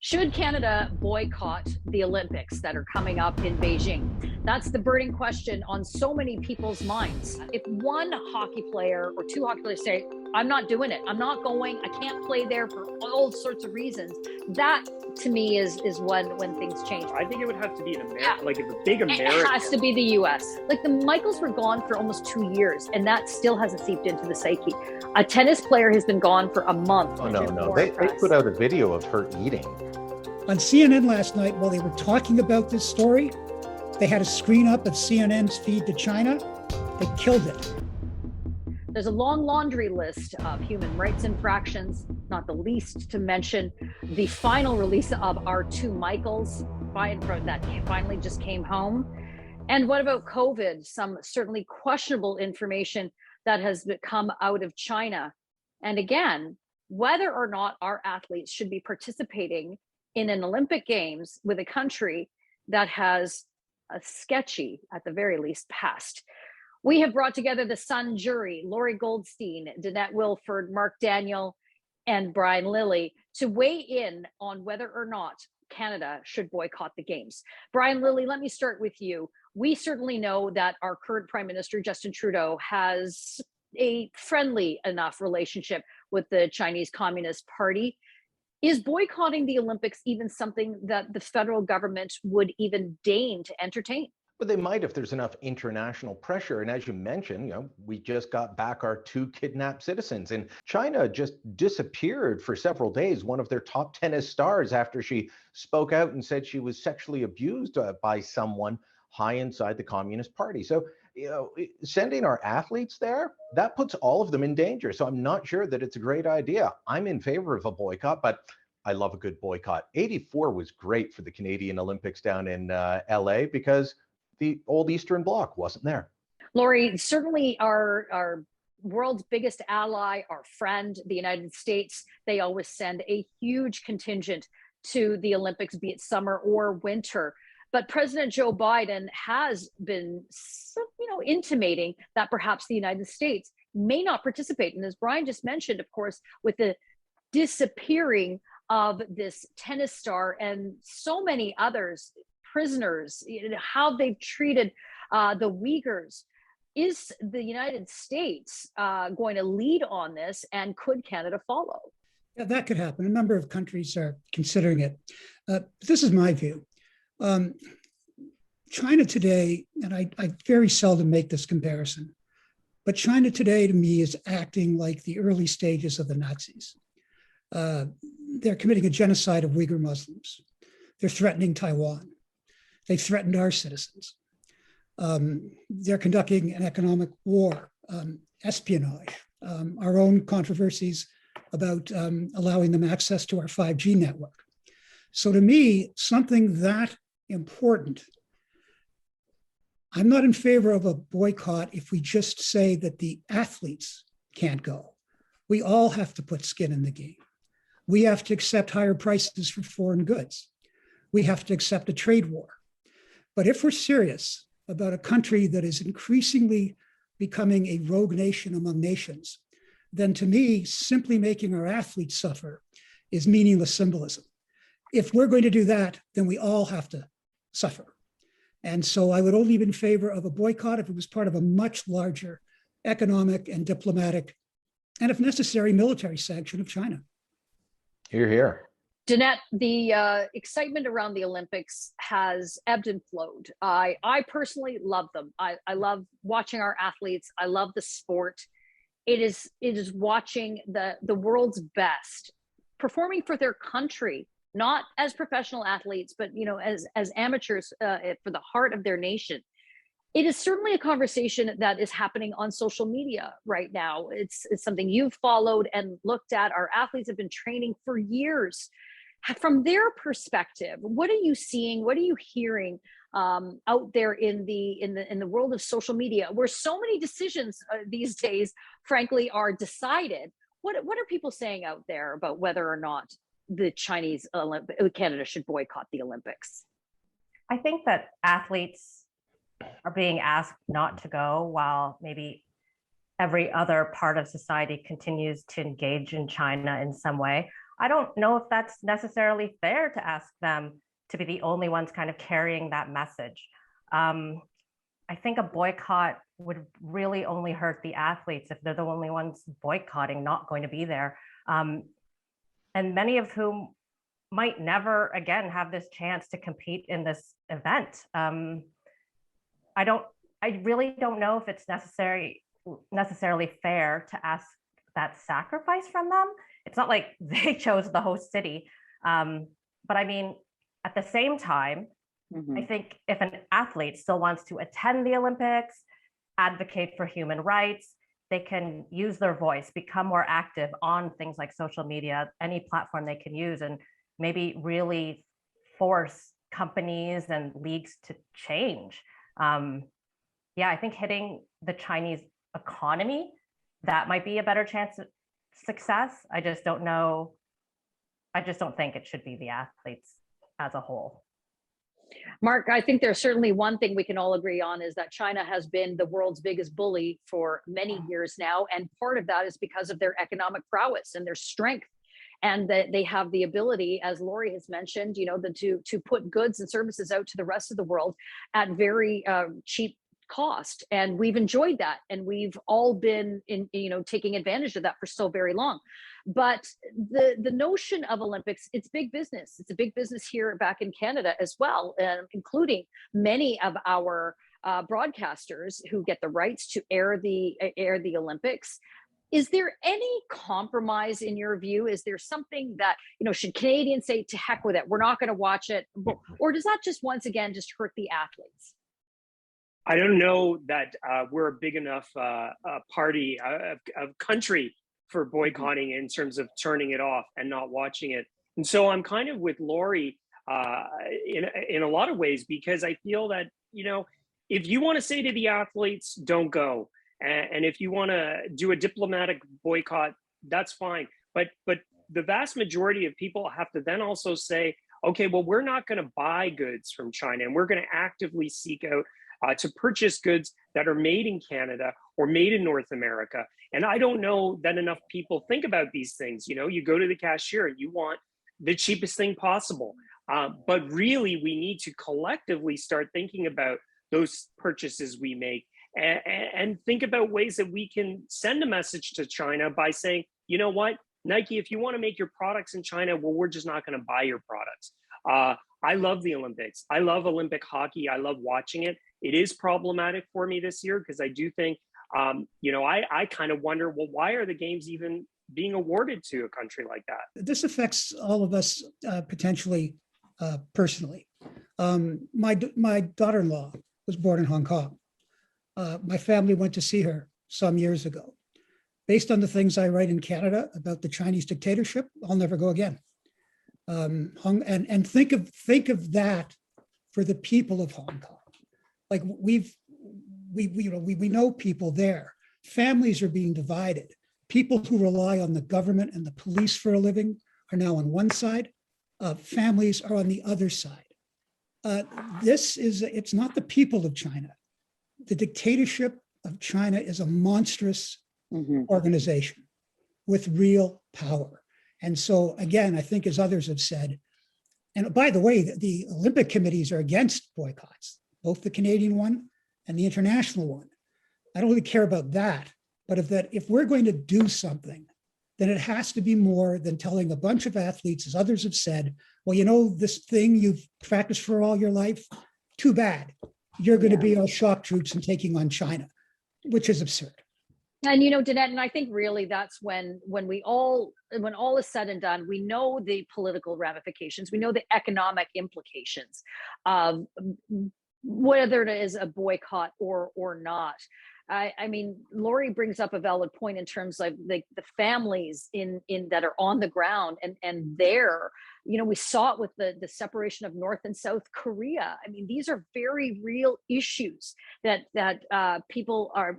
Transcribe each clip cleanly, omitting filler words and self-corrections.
Should Canada boycott the Olympics that are coming up in Beijing? That's the burning question on so many people's minds. If one hockey player or two hockey players say, I'm not doing it, I'm not going, I can't play there for all sorts of reasons, that to me is when things change. I think it would have to be an American, like a big American. It has to be the US. Like the Michaels were gone for almost 2 years, and that still hasn't seeped into the psyche. A tennis player has been gone for a month. Oh, no. They put out a video of her eating. On CNN last night, while they were talking about this story, they had a screen up of CNN's feed to China. They killed it. There's a long laundry list of human rights infractions, not the least to mention the final release of our two Michaels that finally just came home. And what about COVID? Some certainly questionable information that has come out of China. And again, whether or not our athletes should be participating in an Olympic Games with a country that has a sketchy, at the very least, past. We have brought together the Sun jury, Lori Goldstein, Danette Wilford, Mark Daniel, and Brian Lilly to weigh in on whether or not Canada should boycott the Games. Brian Lilly, let me start with you. We certainly know that our current Prime Minister, Justin Trudeau, has a friendly enough relationship with the Chinese Communist Party. Is boycotting the Olympics even something that the federal government would even deign to entertain? But they might if there's enough international pressure. And as you mentioned, we just got back our two kidnapped citizens. And China just disappeared for several days, one of their top tennis stars, after she spoke out and said she was sexually abused by someone high inside the Communist Party. So, sending our athletes there, that puts all of them in danger. So I'm not sure that it's a great idea. I'm in favor of a boycott, but I love a good boycott. '84 was great for the Canadian Olympics down in LA because the old Eastern Bloc wasn't there. Lori, certainly our world's biggest ally, our friend, the United States, they always send a huge contingent to the Olympics, be it summer or winter. But President Joe Biden has been, intimating that perhaps the United States may not participate. And as Brian just mentioned, of course, with the disappearing of this tennis star and so many others, prisoners, how they've treated the Uyghurs, is the United States going to lead on this, and could Canada follow? Yeah, that could happen. A number of countries are considering it. This is my view. China today, and I very seldom make this comparison, but China today to me is acting like the early stages of the Nazis. They're committing a genocide of Uyghur Muslims. They're threatening Taiwan. They've threatened our citizens. They're conducting an economic war, espionage, our own controversies about allowing them access to our 5G network. So to me, something that important, I'm not in favor of a boycott if we just say that the athletes can't go. We all have to put skin in the game. We have to accept higher prices for foreign goods. We have to accept a trade war. But if we're serious about a country that is increasingly becoming a rogue nation among nations, then to me, simply making our athletes suffer is meaningless symbolism. If we're going to do that, then we all have to suffer. And so I would only be in favor of a boycott if it was part of a much larger economic and diplomatic, and if necessary, military sanction of China. Hear, hear. Danette, the excitement around the Olympics has ebbed and flowed. I personally love them. I love watching our athletes. I love the sport. It is watching the world's best performing for their country, not as professional athletes, but as amateurs for the heart of their nation. It is certainly a conversation that is happening on social media right now. It's something you've followed and looked at. Our athletes have been training for years. From their perspective, what are you seeing? What are you hearing out there in the world of social media, where so many decisions these days, frankly, are decided? What are people saying out there about whether or not the Canada should boycott the Olympics? I think that athletes are being asked not to go, while maybe every other part of society continues to engage in China in some way. I don't know if that's necessarily fair to ask them to be the only ones kind of carrying that message. I think a boycott would really only hurt the athletes if they're the only ones boycotting, not going to be there. And many of whom might never again have this chance to compete in this event. I really don't know if it's necessarily fair to ask that sacrifice from them. It's not like they chose the host city. But I mean, at the same time, I think if an athlete still wants to attend the Olympics, advocate for human rights, they can use their voice, become more active on things like social media, any platform they can use, and maybe really force companies and leagues to change. Yeah, I think hitting the Chinese economy, that might be a better chance of success. I just don't know. I just don't think it should be the athletes as a whole. Mark, I think there's certainly one thing we can all agree on is that China has been the world's biggest bully for many years now. And part of that is because of their economic prowess and their strength. And that they have the ability, as Lori has mentioned, to put goods and services out to the rest of the world at very cheap cost. And we've enjoyed that. And we've all been taking advantage of that for so very long. But the notion of Olympics, it's big business. It's a big business here back in Canada as well, including many of our broadcasters who get the rights to air the Olympics. Is there any compromise in your view? Is there something that, should Canadians say, to heck with it, we're not going to watch it? Or does that just once again just hurt the athletes? I don't know that we're a big enough party of country for boycotting in terms of turning it off and not watching it. And so I'm kind of with Lori in a lot of ways, because I feel that, if you want to say to the athletes, don't go, and if you want to do a diplomatic boycott, that's fine. But the vast majority of people have to then also say, okay, well, we're not going to buy goods from China, and we're going to actively seek out to purchase goods that are made in Canada or made in North America. And I don't know that enough people think about these things. You go to the cashier and you want the cheapest thing possible. But really, we need to collectively start thinking about those purchases we make and think about ways that we can send a message to China by saying, you know what, Nike, if you want to make your products in China, well, we're just not going to buy your products. I love the Olympics. I love Olympic hockey. I love watching it. It is problematic for me this year because I do think, I kind of wonder, well, why are the games even being awarded to a country like that? This affects all of us potentially personally. My daughter-in-law was born in Hong Kong. My family went to see her some years ago. Based on the things I write in Canada about the Chinese dictatorship, I'll never go again. And think of that for the people of Hong Kong. Like we know people there. Families are being divided. People who rely on the government and the police for a living are now on one side. Families are on the other side. It's not the people of China. The dictatorship of China is a monstrous organization with real power. And so, again, I think, as others have said, and by the way, the Olympic committees are against boycotts, both the Canadian one and the international one. I don't really care about that, but if we're going to do something, then it has to be more than telling a bunch of athletes, as others have said, well, this thing you've practiced for all your life, too bad. You're going to be our shock troops and taking on China, which is absurd. And Danette, and I think really that's when all is said and done, we know the political ramifications, we know the economic implications of whether it is a boycott or not. I mean, Lori brings up a valid point in terms of the families in that are on the ground and there, we saw it with the separation of North and South Korea. I mean, these are very real issues that people are,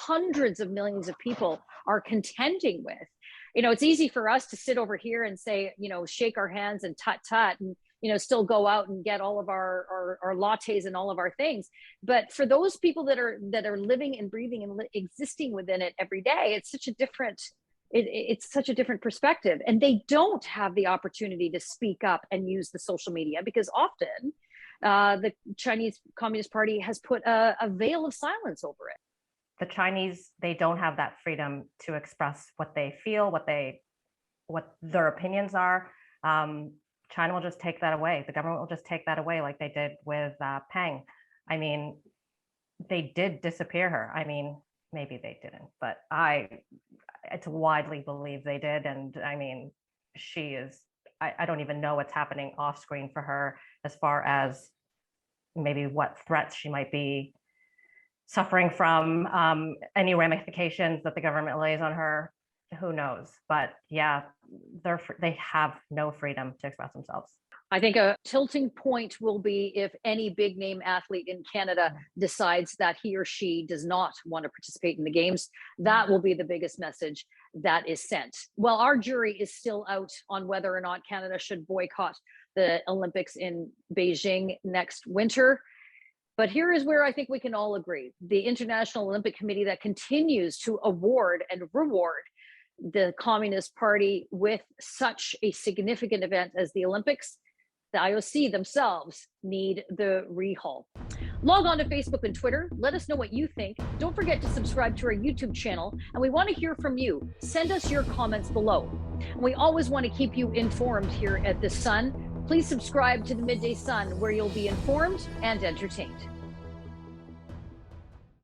hundreds of millions of people are contending with. It's easy for us to sit over here and say, shake our hands and tut and still go out and get all of our lattes and all of our things. But for those people that are living and breathing and existing within it every day, it's such a different It's such a different perspective, and they don't have the opportunity to speak up and use the social media because often the Chinese Communist Party has put a veil of silence over it. The Chinese, they don't have that freedom to express what they feel, what their opinions are. China will just take that away. The government will just take that away, like they did with Peng. I mean, they did disappear her. I mean, maybe they didn't, but it's widely believed they did. And I mean, she is, I don't even know what's happening off screen for her as far as maybe what threats she might be suffering from, any ramifications that the government lays on her, who knows? But yeah, they have no freedom to express themselves. I think a tilting point will be if any big name athlete in Canada decides that he or she does not want to participate in the games. That will be the biggest message that is sent. Well, our jury is still out on whether or not Canada should boycott the Olympics in Beijing next winter. But here is where I think we can all agree. The International Olympic Committee that continues to award and reward the Communist Party with such a significant event as the Olympics, the IOC themselves need the rehaul. Log on to Facebook and Twitter. Let us know what you think. Don't forget to subscribe to our YouTube channel, and we want to hear from you. Send us your comments below. And we always want to keep you informed here at The Sun. Please subscribe to the Midday Sun, where you'll be informed and entertained.